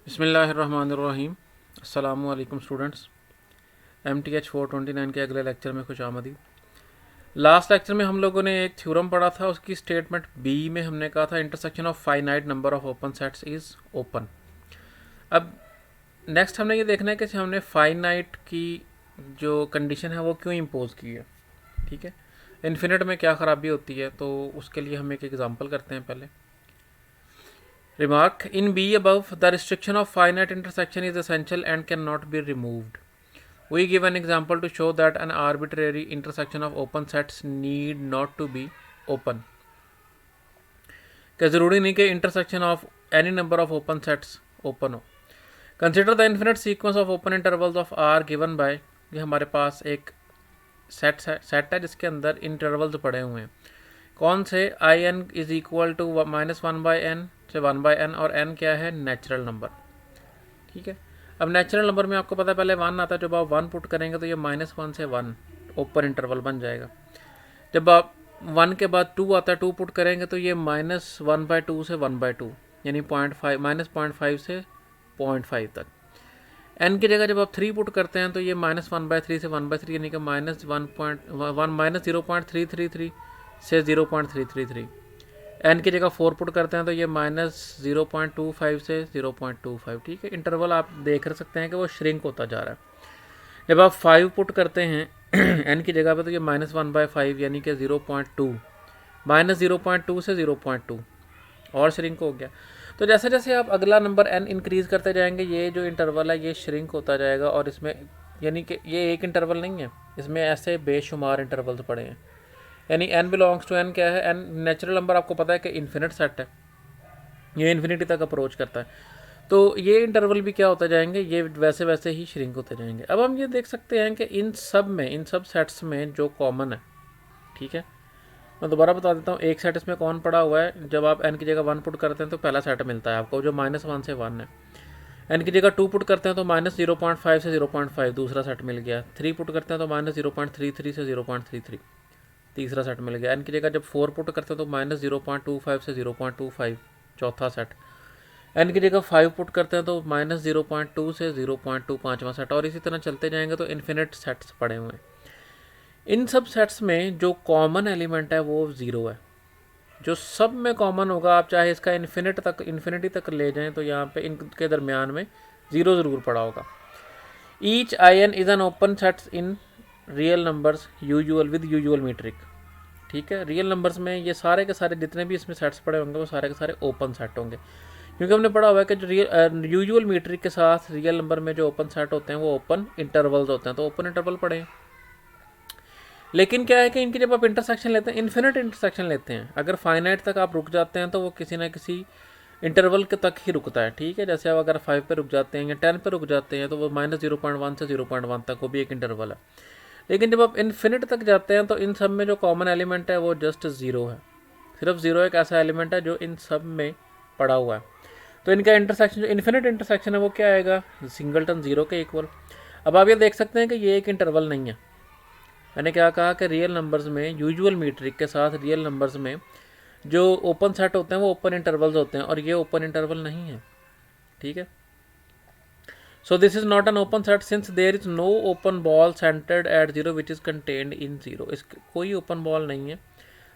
बिस्मिल्लाहिर्रहमानिर्रहीम। अस्सलामु अलैकुम स्टूडेंट्स। MTH 429 के अगले लेक्चर में खुश आमदीद। लास्ट लेक्चर में हम लोगों ने एक थ्योरम पढ़ा था, उसकी स्टेटमेंट बी में हमने कहा था intersection of finite number of open sets is open. अब नेक्स्ट हमने ये देखना है कि हमने फाइनाइट की जो कंडीशन है वो क्यों इम्पोज की है। ठीक है, इन्फिनिट में क्या ख़राबी होती है, तो उसके लिए हम एक एग्जांपल करते हैं पहले। Remark, in B above, the restriction of finite intersection is essential and cannot be removed. We give an example to show that an arbitrary intersection of open sets need not to be open. कि ज़रूरी नहीं कि intersection of any number of open sets open हो. Consider the infinite sequence of open intervals of R given by, ये हमारे पास एक set है जिसके अंदर इंटरवल्स पड़े हुए हैं। कौन से? I n is equal to -1/n से 1/n, और n क्या है? Natural number. ठीक है, अब नेचुरल नंबर में आपको पता है पहले 1 आता है, जब आप 1 पुट करेंगे तो ये -1 से 1 ओपन इंटरवल बन जाएगा। जब आप 1 के बाद 2 आता है, 2 पुट करेंगे तो ये -1/2 से 1/2 यानी 0.5 -0.5 से 0.5 तक। n की जगह जब आप 3 पुट करते हैं तो ये -1/3 से 1/3 यानी कि -0.333 से 0.333। n की जगह 4 पुट करते हैं तो ये -0.25 से 0.25। ठीक है, इंटरवल आप देख सकते हैं कि वो श्रिंक होता जा रहा है। जब आप 5 पुट करते हैं n की जगह पे तो ये -1/5 यानी कि 0.2, -0.2 से 0.2 और श्रिंक हो गया। तो जैसे जैसे आप अगला नंबर n इंक्रीज़ करते जाएंगे, ये जो इंटरवल है ये श्रिंक होता जाएगा, और इसमें यानी कि ये एक इंटरवल नहीं है, इसमें ऐसे बेशुमार इंटरवल्स पड़े हैं। यानी n बिलोंग्स टू n क्या है? n नेचुरल नंबर आपको पता है कि इन्फिनिट सेट है, ये इन्फिनिटी तक अप्रोच करता है। तो ये इंटरवल भी क्या होता जाएंगे? ये वैसे वैसे ही श्रिंक होते जाएंगे। अब हम ये देख सकते हैं कि इन सब सेट्स में जो कॉमन है, ठीक है, मैं दोबारा बता देता हूँ। एक सेट इसमें कौन पड़ा हुआ है? जब आप n की जगह 1 पुट करते हैं तो पहला सेट मिलता है आपको जो -1 से 1 है। n की जगह 2 पुट करते हैं तो -0.5 से 0.5 दूसरा सेट मिल गया। 3 पुट करते हैं तो -0.33 से 0.33 तीसरा सेट मिल गया। n की जगह जब 4 पुट करते हैं तो -0.25 से 0.25 चौथा सेट। n की जगह 5 पुट करते हैं तो -0.2 से 0.2 पाँचवा सेट, और इसी तरह चलते जाएंगे तो इन्फिनिट सेट्स पड़े हुए हैं। इन सब सेट्स में जो कॉमन एलिमेंट है वो 0 है। जो सब में कॉमन होगा, आप चाहे इसका इन्फिनिटी तक ले जाएं तो यहाँ पे इनके दरमियान में 0 ज़रूर पड़ा होगा। Each I n is an open sets in real numbers usual with usual metric. ठीक है, रियल नंबर्स में ये सारे के सारे जितने भी इसमें सेट्स पड़े होंगे वो सारे के सारे ओपन सेट होंगे, क्योंकि हमने पढ़ा हुआ है कि जो यूजुअल मीट्रिक के साथ रियल नंबर में जो ओपन सेट होते हैं वो ओपन इंटरवल्स होते हैं, तो ओपन इंटरवल पड़े हैं। लेकिन क्या है कि इनकी जब आप इंटरसेक्शन लेते हैं, इन्फिनिट इंटरसेक्शन लेते हैं, अगर फाइनाइट तक आप रुक जाते हैं तो वो किसी ना किसी इंटरवल के तक ही रुकता है। ठीक है, जैसे आप अगर 5 पे रुक जाते हैं या 10 पे रुक जाते हैं तो वो -0.1 से 0.1 तक, वो भी एक इंटरवल है। लेकिन जब आप इन्फिनिट तक जाते हैं तो इन सब में जो कॉमन एलिमेंट है वो जस्ट 0 है। सिर्फ 0 एक ऐसा एलिमेंट है जो इन सब में पड़ा हुआ है। तो इनका इंटरसेक्शन, जो इन्फिनिट इंटरसेक्शन है वो क्या आएगा? सिंगलटन 0 के इक्वल। अब आप ये देख सकते हैं कि ये एक इंटरवल नहीं है। मैंने क्या कहा कि रियल नंबर्स में यूजुअल मीट्रिक के साथ रियल नंबर्स में जो ओपन सेट होते हैं वो ओपन इंटरवल्स होते हैं, और ये ओपन इंटरवल नहीं है। ठीक है, so this is not an open set since there is no open ball centered at 0 which is contained in 0। इस कोई ओपन बॉल नहीं है।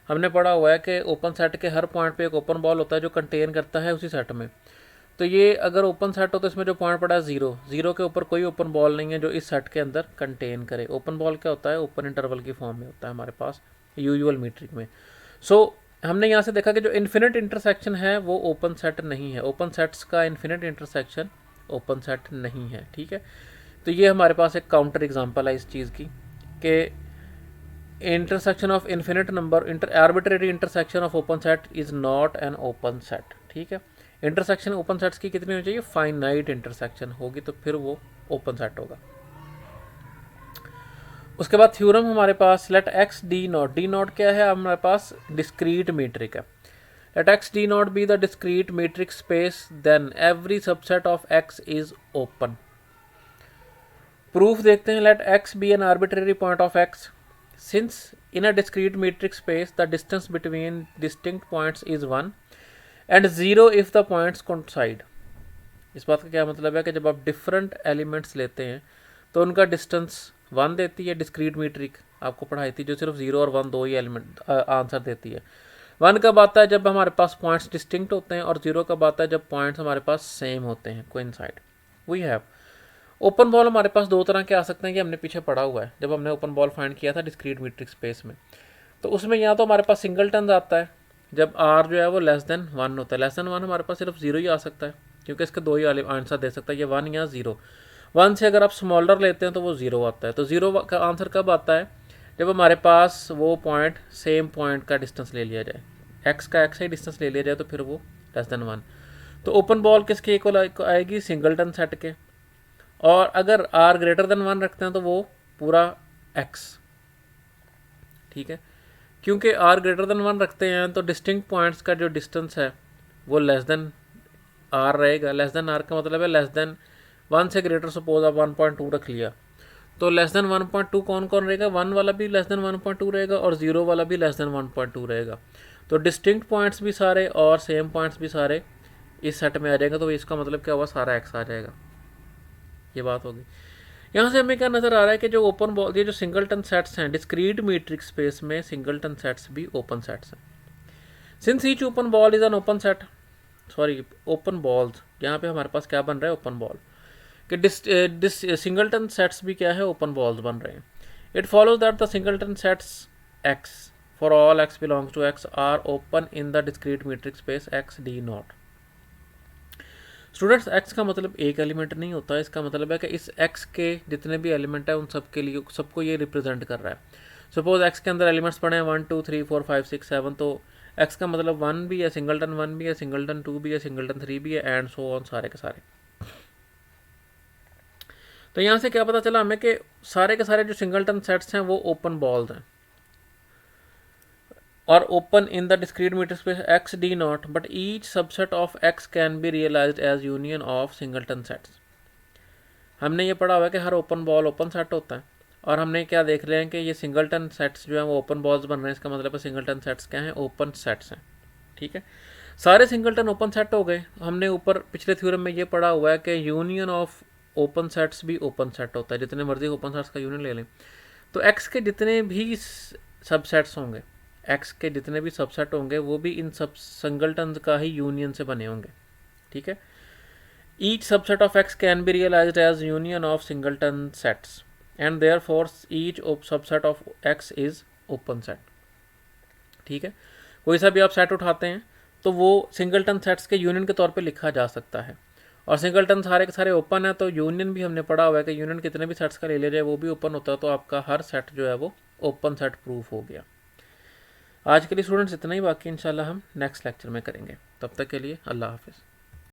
हमने पढ़ा हुआ है कि ओपन सेट के हर पॉइंट पे एक ओपन बॉल होता है जो कंटेन करता है उसी सेट में। तो ये अगर ओपन सेट हो तो इसमें जो पॉइंट पड़ा है 0, 0 के ऊपर कोई ओपन बॉल नहीं है जो इस सेट के अंदर कंटेन करे। ओपन बॉल क्या होता है? ओपन इंटरवल की फॉर्म में होता है हमारे पास यूजुअल मीट्रिक में। सो हमने यहाँ से देखा कि जो इन्फिनिट इंटरसेक्शन है वो ओपन सेट नहीं है। ओपन सेट्स का इन्फिनिट इंटरसेक्शन ओपन सेट नहीं है। ठीक है, तो ये हमारे पास एक काउंटर एग्जाम्पल है इस चीज़ की कि intersection of infinite number arbitrary intersection of open set is not an open set. ठीक है, इंटरसेक्शन ओपन सेट्स की कितनी होनी चाहिए? फाइनाइट इंटरसेक्शन होगी तो फिर वो ओपन सेट होगा। उसके बाद थ्योरम हमारे पास let X D naught, D naught क्या है? हमारे पास डिस्क्रीट मीट्रिक है। Let X D naught be the discrete metric space then every subset of x is open. Proof देखते हैं। Let X be an arbitrary point of X since in a discrete metric space the distance between distinct points is 1 and 0 if the points coincide. इस बात का क्या मतलब है कि जब आप डिफरेंट एलिमेंट्स लेते हैं तो उनका डिस्टेंस 1 देती है डिस्क्रीट मीट्रिक, आपको पढ़ाई थी, जो सिर्फ 0 और 1 दो ही एलिमेंट आंसर देती है। 1 कब आता है? जब हमारे पास पॉइंट्स डिस्टिंक्ट होते हैं, और 0 कब आता है? जब पॉइंट्स हमारे पास सेम होते हैं, coincide. We have open ball हमारे पास दो तरह के आ सकते हैं, कि हमने पीछे पढ़ा हुआ है जब हमने ओपन बॉल फाइंड किया था डिस्क्रीट मीट्रिक स्पेस में। तो उसमें या तो हमारे पास सिंगलटन आता है जब आर जो है वो लेस देन 1 होता है। लेस देन 1 हमारे पास सिर्फ 0 ही आ सकता है, क्योंकि इसके दो ही आंसर दे सकता है, ये 1 या 0। 1 से अगर आप स्मॉलर लेते हैं तो वो 0 आता है। तो 0 का आंसर कब आता है? जब हमारे पास वो पॉइंट सेम पॉइंट का डिस्टेंस ले लिया जाए, एक्स का एक्स ही डिस्टेंस ले लिया जाए, तो फिर वो लेस देन 1। तो ओपन बॉल किसके इक्वल आएगी? सिंगलटन सेट के। और अगर आर ग्रेटर देन 1 रखते हैं तो वो पूरा एक्स, ठीक है। क्योंकि आर ग्रेटर देन 1 रखते हैं तो डिस्टिंक्ट पॉइंट्स का जो डिस्टेंस है वो लेस देन आर रहेगा। लेस देन आर का मतलब है लेस देन 1 से ग्रेटर, सपोज आप 1.2 रख लिया, तो लेस देन 1.2 कौन कौन रहेगा? 1 वाला भी लेस देन 1.2 रहेगा और 0 वाला भी लेस देन 1.2 रहेगा। तो डिस्टिंक्ट पॉइंट्स भी सारे और सेम पॉइंट्स भी सारे इस सेट में आ जाएगा। तो इसका मतलब क्या हुआ? सारा एक्स आ जाएगा। ये बात होगी। यहाँ से हमें क्या नज़र आ रहा है कि जो ओपन बॉल, ये जो सिंगलटन सेट्स हैं डिस्क्रीट मीट्रिक स्पेस में, सिंगलटन सेट्स भी ओपन सेट्स हैं। Since each open ball is an open set, sorry open balls, यहाँ पे हमारे पास क्या बन रहा है? ओपन बॉल कि सिंगलटन सेट्स भी क्या है? ओपन बॉल्स बन रहे हैं। It follows that the singleton sets x for all x belongs to x are open in the discrete metric space x D not. Students, x का मतलब एक एलिमेंट नहीं होता, इसका मतलब है कि इस एक्स के जितने भी एलिमेंट है उन सब के लिए, सबको ये रिप्रेजेंट कर रहा है। सपोज एक्स के अंदर एलिमेंट्स पड़े हैं 1 2 3 4 5 6 7, तो एक्स का मतलब 1 भी है, सिंगलटन 1 भी है, सिंगलटन 2 भी है, सिंगलटन 3 भी है, एंड सो ऑन, सारे के सारे। तो यहाँ से क्या पता चला हमें कि सारे के सारे जो सिंगलटन सेट्स हैं वो ओपन बॉल्स हैं और open in the discrete metric space x d naught, but each subset of x can be realized as union of singleton sets। हमने ये पढ़ा हुआ है कि हर ओपन बॉल ओपन सेट होता है, और हमने क्या देख रहे हैं कि ये सिंगलटन सेट्स जो हैं वो ओपन बॉल्स बन रहे हैं। इसका मतलब है सिंगलटन सेट्स क्या हैं? ओपन सेट्स हैं, ठीक है। सारे सिंगलटन ओपन सेट हो गए। हमने ऊपर पिछले थ्योरम में ये पढ़ा हुआ है कि यूनियन ऑफ ओपन सेट्स भी ओपन सेट होता है, जितने मर्जी ओपन सेट्स का यूनियन ले लें। तो एक्स के जितने भी सबसेट्स होंगे, एक्स के जितने भी सबसेट होंगे वो भी इन सब सिंगलटन का ही यूनियन से बने होंगे, ठीक है। Each subset of x can be realized as union of singleton sets and therefore each subset of x is open set, ठीक है। कोई सा भी आप सेट उठाते हैं तो वो सिंगलटन सेट्स के यूनियन के तौर पे लिखा जा सकता है, और सिंगलटन सारे के सारे ओपन है, तो यूनियन भी हमने पढ़ा हुआ है कि यूनियन कितने भी सेट्स का ले लिया जाए वो भी ओपन होता है, तो आपका हर सेट जो है वो ओपन सेट प्रूफ हो गया। आज के लिए स्टूडेंट्स इतना ही, बाकी इंशाल्लाह हम नेक्स्ट लेक्चर में करेंगे। तब तक के लिए अल्लाह हाफिज़।